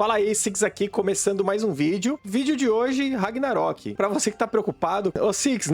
Fala aí, Six aqui, começando mais um vídeo. Vídeo de hoje, Ragnarok. Pra você que tá preocupado, ô Six,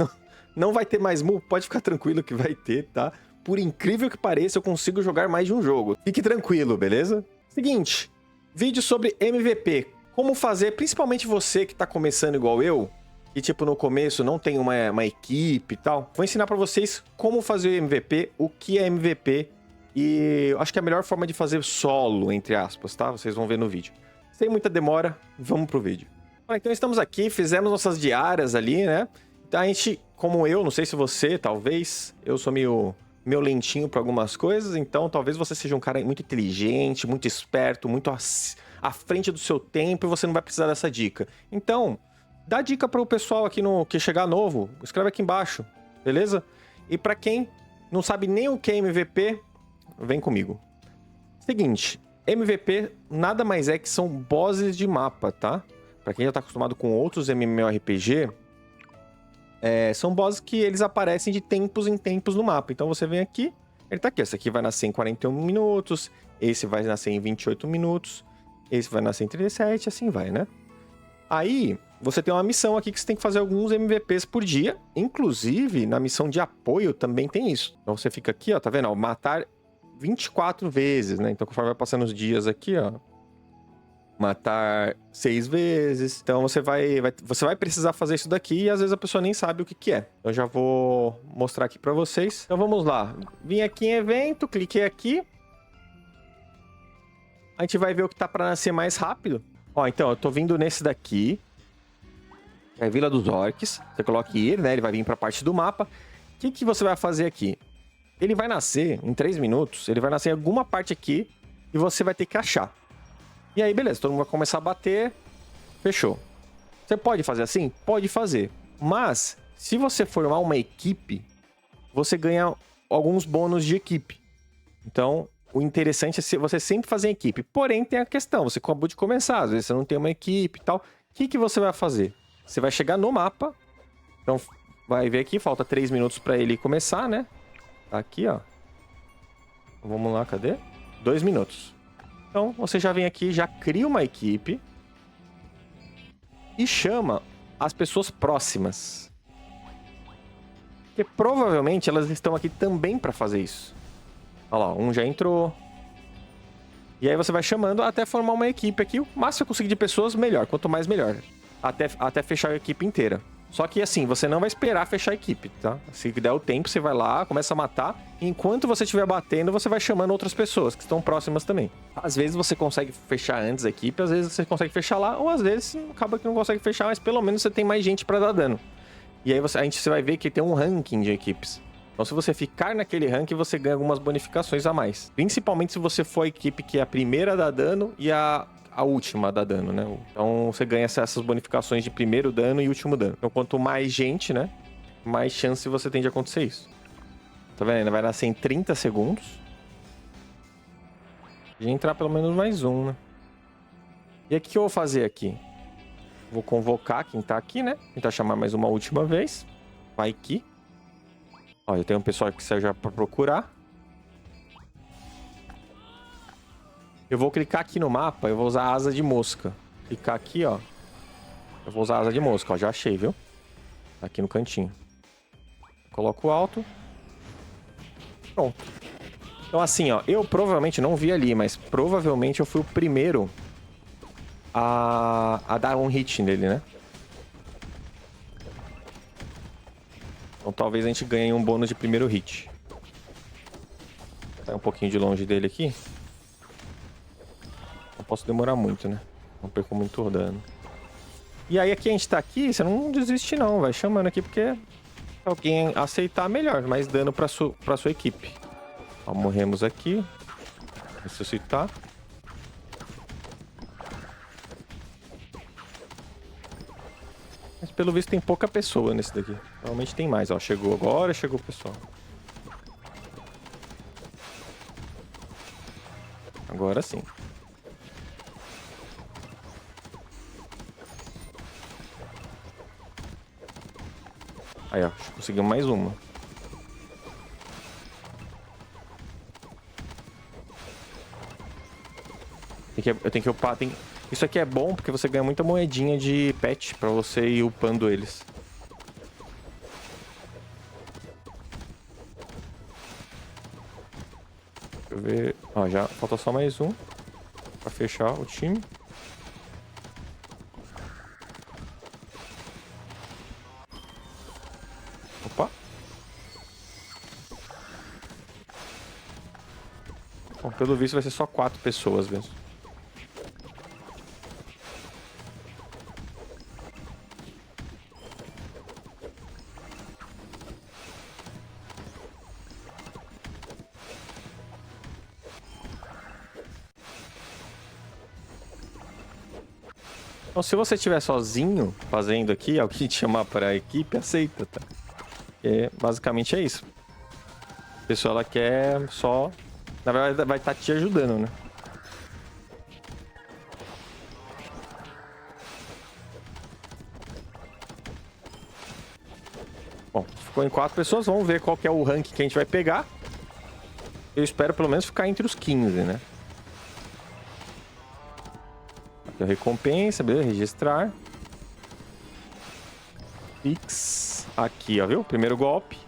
não vai ter mais mu? Pode ficar tranquilo que vai ter, tá? Por incrível que pareça, eu consigo jogar mais de um jogo. Fique tranquilo, beleza? Seguinte, vídeo sobre MVP. Como fazer, principalmente você que tá começando igual eu, que tipo no começo não tem uma equipe e tal. Vou ensinar pra vocês como fazer o MVP, o que é MVP e eu acho que é a melhor forma de fazer solo, entre aspas, tá? Vocês vão ver no vídeo. Sem muita demora, vamos pro vídeo. Então estamos aqui, fizemos nossas diárias ali, né? Então a gente, como eu, não sei se você, talvez, eu sou meio lentinho para algumas coisas, então talvez você seja um cara muito inteligente, muito esperto, muito à frente do seu tempo e você não vai precisar dessa dica. Então, dá dica para o pessoal aqui que chegar novo, escreve aqui embaixo, beleza? E para quem não sabe nem o que é MVP, vem comigo. Seguinte, MVP nada mais é que são bosses de mapa, tá? Pra quem já tá acostumado com outros MMORPG, são bosses que eles aparecem de tempos em tempos no mapa. Então você vem aqui, ele tá aqui. Esse aqui vai nascer em 41 minutos, esse vai nascer em 28 minutos, esse vai nascer em 37, assim vai, né? Aí, você tem uma missão aqui que você tem que fazer alguns MVPs por dia. Inclusive, na missão de apoio também tem isso. Então você fica aqui, ó, tá vendo? Ó, matar 24 vezes, né? Então, conforme vai passando os dias aqui, ó. Matar 6 vezes. Então, você vai precisar fazer isso daqui e às vezes a pessoa nem sabe o que é. Eu já vou mostrar aqui pra vocês. Então, vamos lá. Vim aqui em evento, cliquei aqui. A gente vai ver o que tá pra nascer mais rápido. Ó, então, eu tô vindo nesse daqui. É a Vila dos Orcs. Você coloca ele, né? Ele vai vir pra parte do mapa. O que você vai fazer aqui? Ele vai nascer em 3 minutos, ele vai nascer em alguma parte aqui e você vai ter que achar. E aí, beleza, todo mundo vai começar a bater, fechou. Você pode fazer assim? Pode fazer. Mas, se você formar uma equipe, você ganha alguns bônus de equipe. Então, o interessante é você sempre fazer em equipe. Porém, tem a questão, você acabou de começar, às vezes você não tem uma equipe e tal. O que você vai fazer? Você vai chegar no mapa, então vai ver aqui, falta 3 minutos para ele começar, né? Aqui, ó. Vamos lá, cadê? 2 minutos. Então, você já vem aqui, já cria uma equipe e chama as pessoas próximas. Porque provavelmente elas estão aqui também para fazer isso. Olha lá, um já entrou. E aí você vai chamando até formar uma equipe aqui. O máximo que eu conseguir de pessoas, melhor. Quanto mais, melhor. Até fechar a equipe inteira. Só que assim, você não vai esperar fechar a equipe, tá? Se der o tempo, você vai lá, começa a matar. Enquanto você estiver batendo, você vai chamando outras pessoas que estão próximas também. Às vezes você consegue fechar antes a equipe, às vezes você consegue fechar lá, ou às vezes acaba que não consegue fechar, mas pelo menos você tem mais gente pra dar dano. E aí você vai ver que tem um ranking de equipes. Então se você ficar naquele ranking, você ganha algumas bonificações a mais. Principalmente se você for a equipe que é a primeira a dar dano e a última a dar dano, né? Então você ganha essas bonificações de primeiro dano e último dano. Então quanto mais gente, né? Mais chance você tem de acontecer isso. Tá vendo? Ainda vai nascer em 30 segundos. E entrar pelo menos mais um, né? E aí o que eu vou fazer aqui? Vou convocar quem tá aqui, né? Tentar chamar mais uma última vez. Vai aqui. Ó, eu tenho um pessoal que saiu já pra procurar. Eu vou clicar aqui no mapa, eu vou usar a asa de mosca. Clicar aqui, ó. Eu vou usar a asa de mosca, ó. Já achei, viu? Tá aqui no cantinho. Coloco o alto. Pronto. Então assim, ó. Eu provavelmente não vi ali, mas provavelmente eu fui o primeiro a dar um hit nele, né? Então talvez a gente ganhe um bônus de primeiro hit. Sai um pouquinho de longe dele aqui. Não posso demorar muito, né? Não perco muito dano. E aí aqui a gente tá aqui, você não desiste não, vai chamando aqui porque se alguém aceitar melhor, mais dano pra sua equipe. Ó, morremos aqui. Ressuscitar. Mas pelo visto tem pouca pessoa nesse daqui. Normalmente tem mais, ó. Chegou agora, chegou o pessoal. Agora sim. Aí, ó, conseguimos mais uma. Eu tenho que upar, Isso aqui é bom porque você ganha muita moedinha de pet pra você ir upando eles. Deixa eu ver... Ó, já falta só mais um pra fechar o time. Opa. Bom, pelo visto vai ser só 4 pessoas mesmo. Então, se você estiver sozinho fazendo aqui, alguém te chamar para a equipe, aceita, tá? Basicamente é isso. A pessoa, ela quer só... Na verdade, vai estar te ajudando, né? Bom, ficou em 4 pessoas. Vamos ver qual que é o rank que a gente vai pegar. Eu espero pelo menos ficar entre os 15, né? Aqui a recompensa, beleza? Registrar. Fix. Aqui, ó, viu? Primeiro golpe.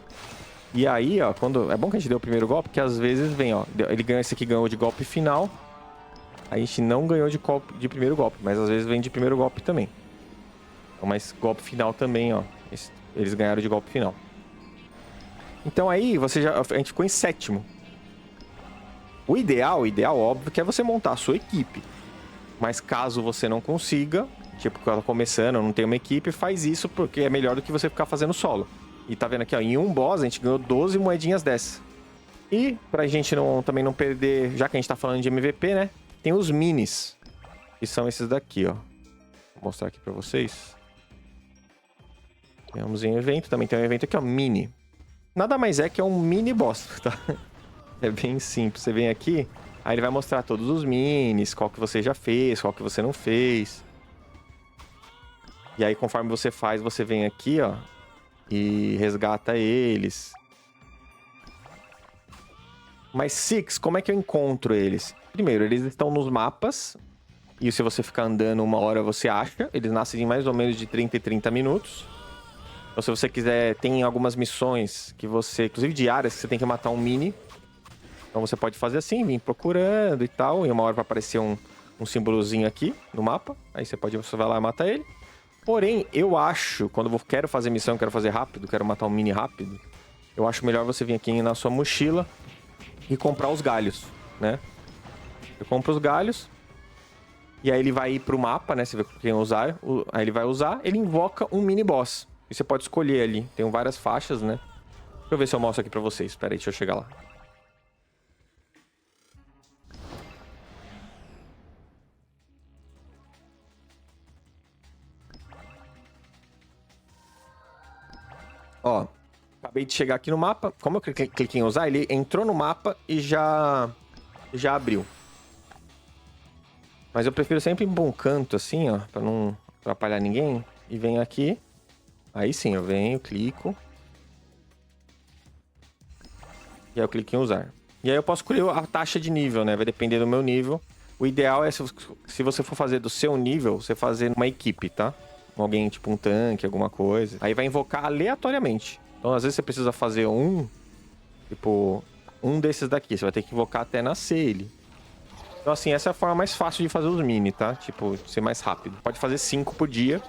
E aí, ó, quando... É bom que a gente deu o primeiro golpe, porque às vezes vem, ó... Ele ganha, esse aqui ganhou de golpe final. A gente não ganhou de primeiro golpe, mas às vezes vem de primeiro golpe também. Então, mas golpe final também, ó. Eles ganharam de golpe final. Então aí, a gente ficou em 7º. O ideal, óbvio, que é você montar a sua equipe. Mas caso você não consiga, tipo, quando tá começando, não tem uma equipe, faz isso porque é melhor do que você ficar fazendo solo. E tá vendo aqui, ó, em um boss a gente ganhou 12 moedinhas dessas. E pra gente também não perder, já que a gente tá falando de MVP, né? Tem os minis, que são esses daqui, ó. Vou mostrar aqui pra vocês. Temos em evento, também tem um evento aqui, ó, mini. Nada mais é que é um mini boss, tá? É bem simples, você vem aqui... Aí ele vai mostrar todos os minis, qual que você já fez, qual que você não fez. E aí, conforme você faz, você vem aqui, ó, e resgata eles. Mas, Six, como é que eu encontro eles? Primeiro, eles estão nos mapas. E se você ficar andando 1 hora, você acha. Eles nascem em mais ou menos de 30 em 30 minutos. Então, se você quiser, tem algumas missões que você... Inclusive diárias, que você tem que matar um mini. Então você pode fazer assim, vir procurando e tal. E 1 hora vai aparecer um símbolozinho aqui no mapa. Aí você vai lá e mata ele. Porém, eu acho, quando eu quero fazer missão, quero fazer rápido, quero matar um mini rápido, eu acho melhor você vir aqui na sua mochila e comprar os galhos, né? Você compra os galhos. E aí ele vai ir pro mapa, né? Você vê quem usar. Aí ele vai usar, ele invoca um mini boss. E você pode escolher ali. Tem várias faixas, né? Deixa eu ver se eu mostro aqui pra vocês. Espera aí, deixa eu chegar lá. Ó, acabei de chegar aqui no mapa. Como eu cliquei em usar, ele entrou no mapa e já abriu. Mas eu prefiro sempre ir em bom canto, assim, ó, pra não atrapalhar ninguém. E venho aqui. Aí sim, eu venho, clico. E aí eu clico em usar. E aí eu posso escolher a taxa de nível, né? Vai depender do meu nível. O ideal é, se você for fazer do seu nível, você fazer uma equipe, tá? Alguém, tipo um tanque, alguma coisa. Aí vai invocar aleatoriamente. Então, às vezes, você precisa fazer tipo, um desses daqui. Você vai ter que invocar até nascer ele. Então, assim, essa é a forma mais fácil de fazer os mini, tá? Tipo, ser mais rápido. Pode fazer 5 por dia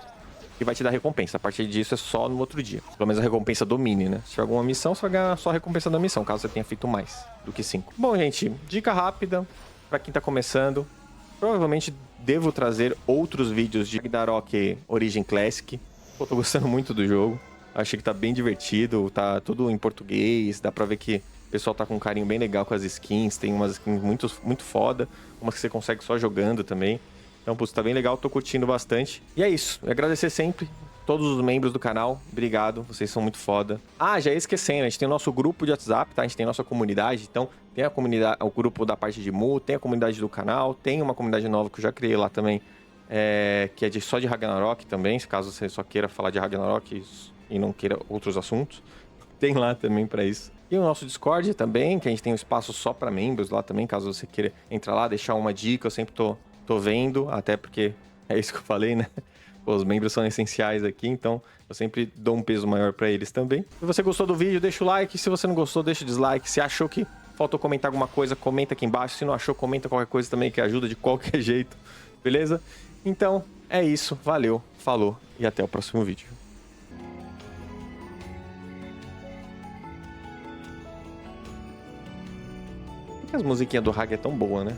e vai te dar recompensa. A partir disso, é só no outro dia. Pelo menos a recompensa do mini, né? Se tiver alguma missão, você vai ganhar só a recompensa da missão, caso você tenha feito mais do que 5. Bom, gente, dica rápida pra quem tá começando. Provavelmente devo trazer outros vídeos de Ragnarok Origin Classic. Pô, tô gostando muito do jogo. Achei que tá bem divertido, tá tudo em português. Dá pra ver que o pessoal tá com um carinho bem legal com as skins. Tem umas skins muito foda, umas que você consegue só jogando também. Então, putz, tá bem legal, tô curtindo bastante. E é isso, agradecer sempre todos os membros do canal. Obrigado, vocês são muito foda. Ah, já ia esquecendo, a gente tem o nosso grupo de WhatsApp, tá? A gente tem a nossa comunidade, então tem a comunidade, o grupo da parte de Mu, tem a comunidade do canal, tem uma comunidade nova que eu já criei lá também, que é só de Ragnarok também, se caso você só queira falar de Ragnarok e não queira outros assuntos. Tem lá também pra isso. E o nosso Discord também, que a gente tem um espaço só pra membros lá também, caso você queira entrar lá, deixar uma dica, eu sempre tô tô vendo, até porque é isso que eu falei, né? Pô, os membros são essenciais aqui, então eu sempre dou um peso maior pra eles também. Se você gostou do vídeo, deixa o like. Se você não gostou, deixa o dislike. Se achou que faltou comentar alguma coisa, comenta aqui embaixo. Se não achou, comenta qualquer coisa também que ajuda de qualquer jeito, beleza? Então, é isso. Valeu, falou e até o próximo vídeo. Por que as musiquinhas do Hag é tão boa, né?